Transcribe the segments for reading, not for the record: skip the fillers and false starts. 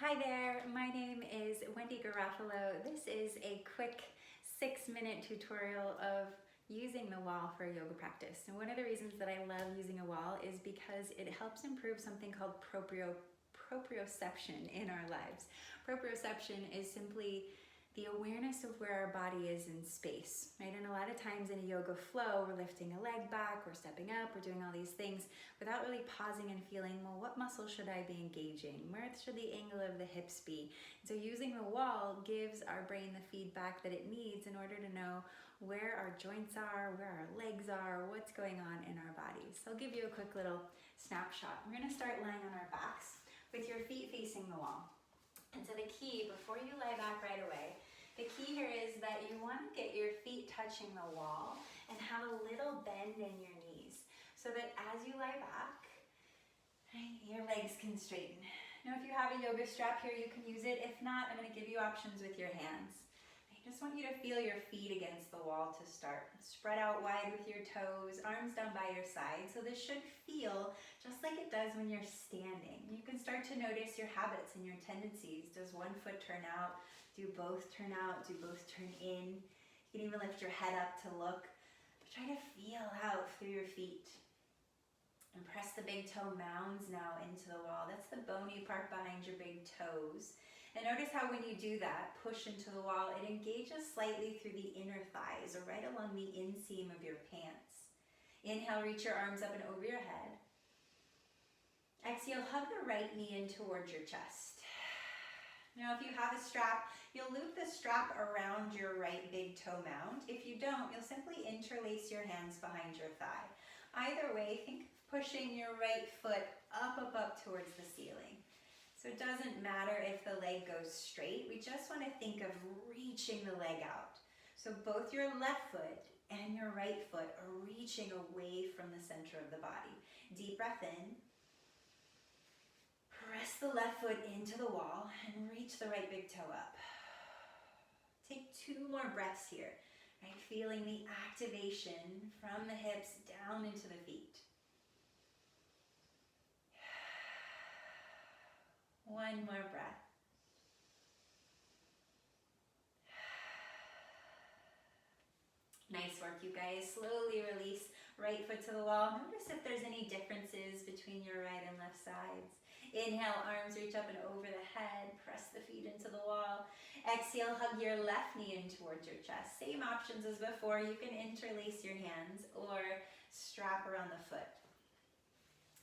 Hi there, my name is Wendy Garafalo. This is a quick 6-minute tutorial of using the wall for yoga practice. And one of the reasons that I love using a wall is because it helps improve something called proprioception in our lives. Proprioception is simply the awareness of where our body is in space, right? And a lot of times in a yoga flow, we're lifting a leg back, we're stepping up, we're doing all these things without really pausing and feeling, well, what muscle should I be engaging? Where should the angle of the hips be? So using the wall gives our brain the feedback that it needs in order to know where our joints are, where our legs are, what's going on in our bodies. So I'll give you a quick little snapshot. We're gonna start lying on our backs with your feet facing the wall. And so the key, before you lie back right away, the key here is that you want to get your feet touching the wall and have a little bend in your knees so that as you lie back, right, your legs can straighten. Now if you have a yoga strap here, you can use it. If not, I'm going to give you options with your hands. I just want you to feel your feet against the wall to start. Spread out wide with your toes, arms down by your side. So this should feel just like it does when you're standing. You can start to notice your habits and your tendencies. Does one foot turn out? Do both turn out? Do both turn in? You can even lift your head up to look. But try to feel out through your feet. And press the big toe mounds now into the wall. That's the bony part behind your big toes. And notice how when you do that, push into the wall, it engages slightly through the inner thighs or right along the inseam of your pants. Inhale, reach your arms up and over your head. Exhale, hug the right knee in towards your chest. Now if you have a strap, you'll loop the strap around your right big toe mound. If you don't, you'll simply interlace your hands behind your thigh. Either way, think of pushing your right foot up towards the ceiling. So it doesn't matter if the leg goes straight, we just want to think of reaching the leg out. So both your left foot and your right foot are reaching away from the center of the body. Deep breath in. Press the left foot into the wall and reach the right big toe up. Take 2 more breaths here, right? Feeling the activation from the hips down into the feet. 1 more breath. Nice work, you guys. Slowly release right foot to the wall. Notice if there's any differences between your right and left sides. Inhale, arms reach up and over the head. Press the feet into the wall. Exhale, hug your left knee in towards your chest. Same options as before. You can interlace your hands or strap around the foot.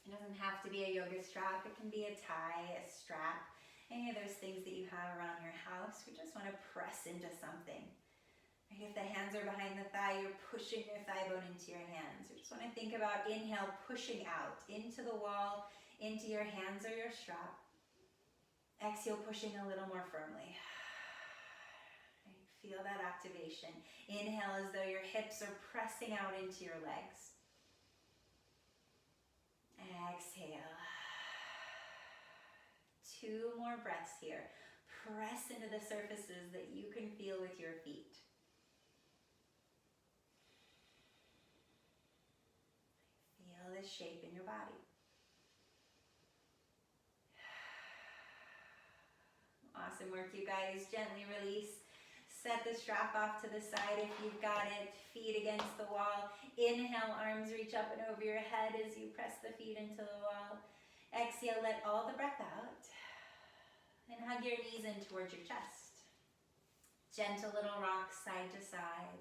It doesn't have to be a yoga strap. It can be a tie, a strap, any of those things that you have around your house. We just want to press into something. If the hands are behind the thigh, you're pushing your thigh bone into your hands. We just want to think about inhale, pushing out into the wall, into your hands or your strap. Exhale, pushing a little more firmly. Feel that activation. Inhale as though your hips are pressing out into your legs. Exhale. 2 more breaths here. Press into the surfaces that you can feel with your feet. Feel this shape in your body. Awesome work, you guys. Gently release. Set the strap off to the side if you've got it. Feet against the wall. Inhale, arms reach up and over your head as you press the feet into the wall. Exhale, let all the breath out. And hug your knees in towards your chest. Gentle little rocks side to side.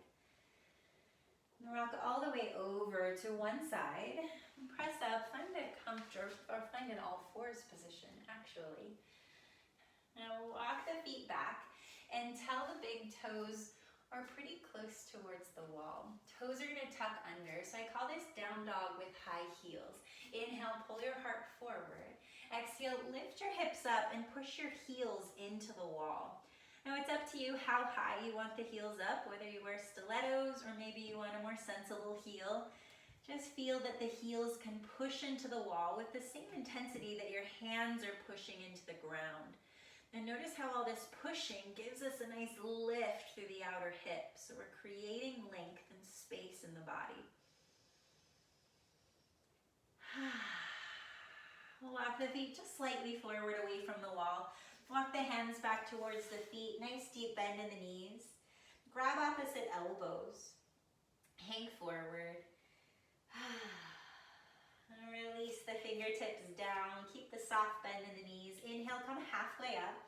Rock all the way over to one side. Press up, find a comfortable, or find an all fours position, actually. Now walk the feet back and tell the big toes are pretty close towards the wall. Toes are gonna tuck under, so I call this down dog with high heels. Inhale, pull your heart forward. Exhale, lift your hips up and push your heels into the wall. Now it's up to you how high you want the heels up, whether you wear stilettos or maybe you want a more sensible heel. Just feel that the heels can push into the wall with the same intensity that your hands are pushing into the ground. And notice how all this pushing gives us a nice lift through the outer hips. So we're creating length and space in the body. Walk the feet just slightly forward away from the wall. Walk the hands back towards the feet. Nice deep bend in the knees. Grab opposite elbows. Hang forward. And release the fingertips down. Keep the soft bend in the knees. Inhale, come halfway up.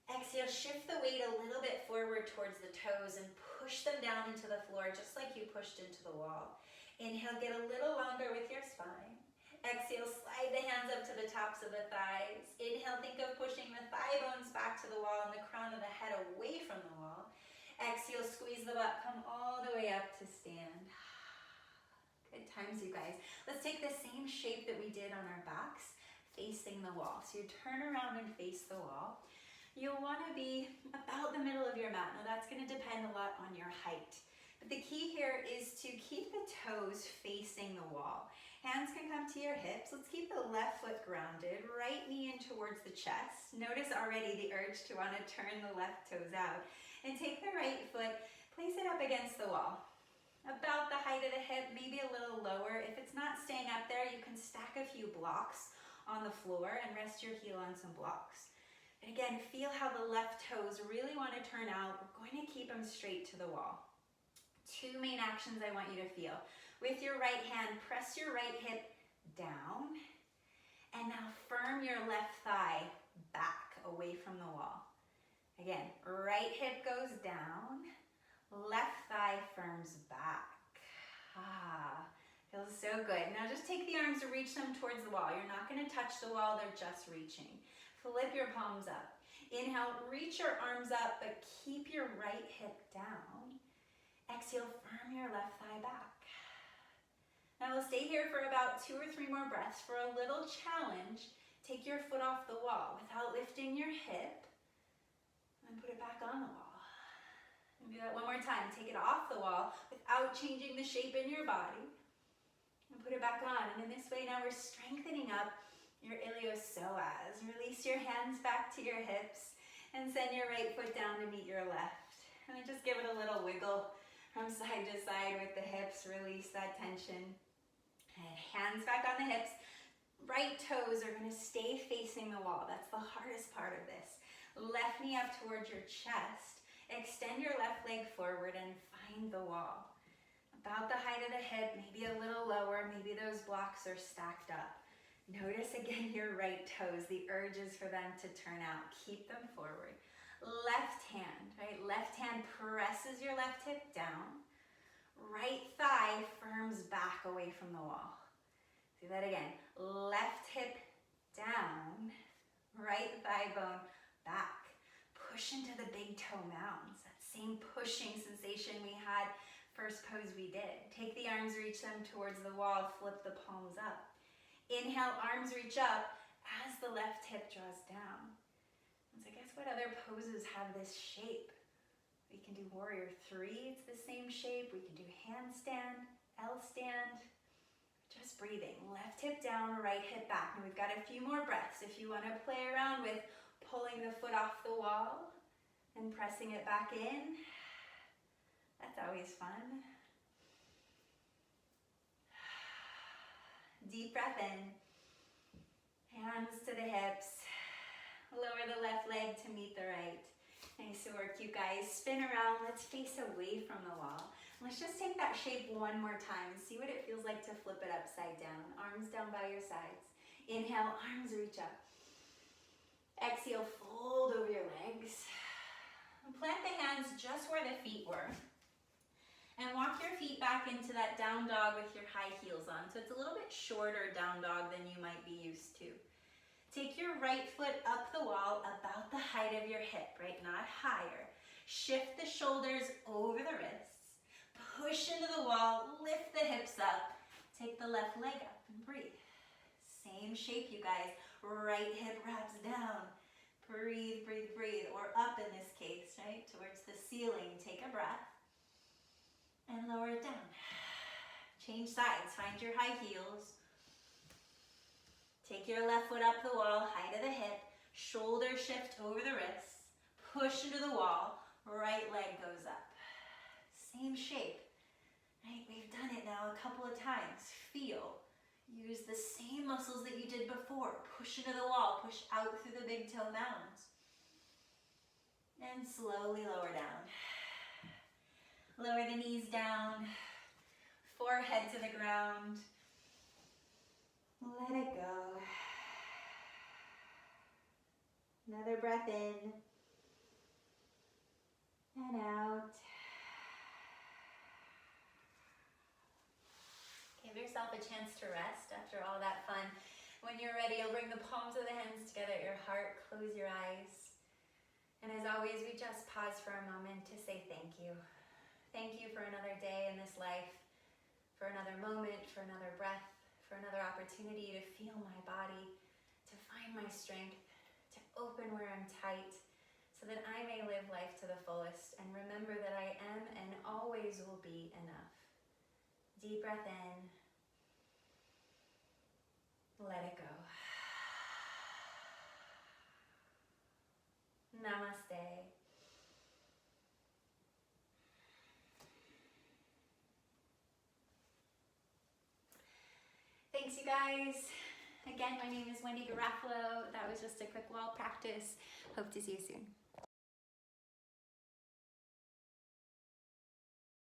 Exhale, shift the weight a little bit forward towards the toes and push them down into the floor just like you pushed into the wall. Inhale, get a little longer with your spine. Exhale, slide the hands up to the tops of the thighs. Inhale, think of pushing the thigh bones back to the wall and the crown of the head away from the wall. Exhale, squeeze the butt, come all the way up to stand. Good times, you guys. Let's take the same shape that we did on our backs, facing the wall. So you turn around and face the wall. You'll want to be about the middle of your mat. Now that's going to depend a lot on your height. But the key here is to keep the toes facing the wall. Hands can come to your hips. Let's keep the left foot grounded, right knee in towards the chest. Notice already the urge to want to turn the left toes out. And take the right foot, place it up against the wall. About the height of the hip, maybe a little lower. If it's not staying up there, you can stack a few blocks on the floor and rest your heel on some blocks. And again, feel how the left toes really want to turn out. We're going to keep them straight to the wall. Two main actions I want you to feel. With your right hand, press your right hip down. And now firm your left thigh back away from the wall. Again, right hip goes down, left thigh firms back. Feels so good. Now just take the arms, reach them towards the wall. You're not going to touch the wall, they're just reaching. Flip your palms up. Inhale, reach your arms up, but keep your right hip down. Exhale, firm your left thigh back. Now we'll stay here for about 2 or 3 more breaths. For a little challenge, take your foot off the wall without lifting your hip, and put it back on the wall. And do that one more time. Take it off the wall without changing the shape in your body, and put it back on. And in this way now we're strengthening up your iliopsoas. Release your hands back to your hips and send your right foot down to meet your left. And then just give it a little wiggle from side to side with the hips. Release that tension. And hands back on the hips. Right toes are going to stay facing the wall. That's the hardest part of this. Left knee up towards your chest. Extend your left leg forward and find the wall. About the height of the hip, maybe a little lower. Maybe those blocks are stacked up. Notice again your right toes, the urges for them to turn out. Keep them forward. Left hand, right? Left hand presses your left hip down. Right thigh firms back away from the wall. Do that again. Left hip down. Right thigh bone back. Push into the big toe mounds. That same pushing sensation we had first pose we did. Take the arms, reach them towards the wall. Flip the palms up. Inhale, arms reach up as the left hip draws down. And so guess what other poses have this shape? We can do warrior 3, it's the same shape. We can do handstand, L stand. Just breathing. Left hip down, right hip back. And we've got a few more breaths. If you want to play around with pulling the foot off the wall and pressing it back in, that's always fun. Deep breath in, hands to the hips, lower the left leg to meet the right. Nice work, you guys. Spin around, let's face away from the wall. Let's just take that shape one more time and see what it feels like to flip it upside down. Arms down by your sides. Inhale, arms reach up. Exhale, fold over your legs. And plant the hands just where the feet were. And walk your feet back into that down dog with your high heels on. So it's a little bit shorter down dog than you might be used to. Take your right foot up the wall about the height of your hip, right? Not higher. Shift the shoulders over the wrists. Push into the wall, lift the hips up. Take the left leg up and breathe. Same shape, you guys. Right hip wraps down. Breathe, breathe, breathe. Or up in this case, right? Towards the ceiling. Take a breath. And lower it down. Change sides. Find your high heels. Take your left foot up the wall, height of the hip. Shoulder shift over the wrists. Push into the wall. Right leg goes up. Same shape. Right? We've done it now a couple of times. Feel Use the same muscles that you did before. Push into the wall, push out through the big toe mound. And slowly lower down. Lower the knees down, forehead to the ground. Let it go. Another breath in and out. Give yourself a chance to rest after all that fun. When you're ready, you'll bring the palms of the hands together at your heart, close your eyes. And as always, we just pause for a moment to say thank you. Thank you for another day in this life, for another moment, for another breath, for another opportunity to feel my body, to find my strength, to open where I'm tight, so that I may live life to the fullest and remember that I am and always will be enough. Deep breath in. Let it go. Namaste. Thanks, you guys. Again, my name is Wendy Garafalo. That was just a quick wall practice. Hope to see you soon.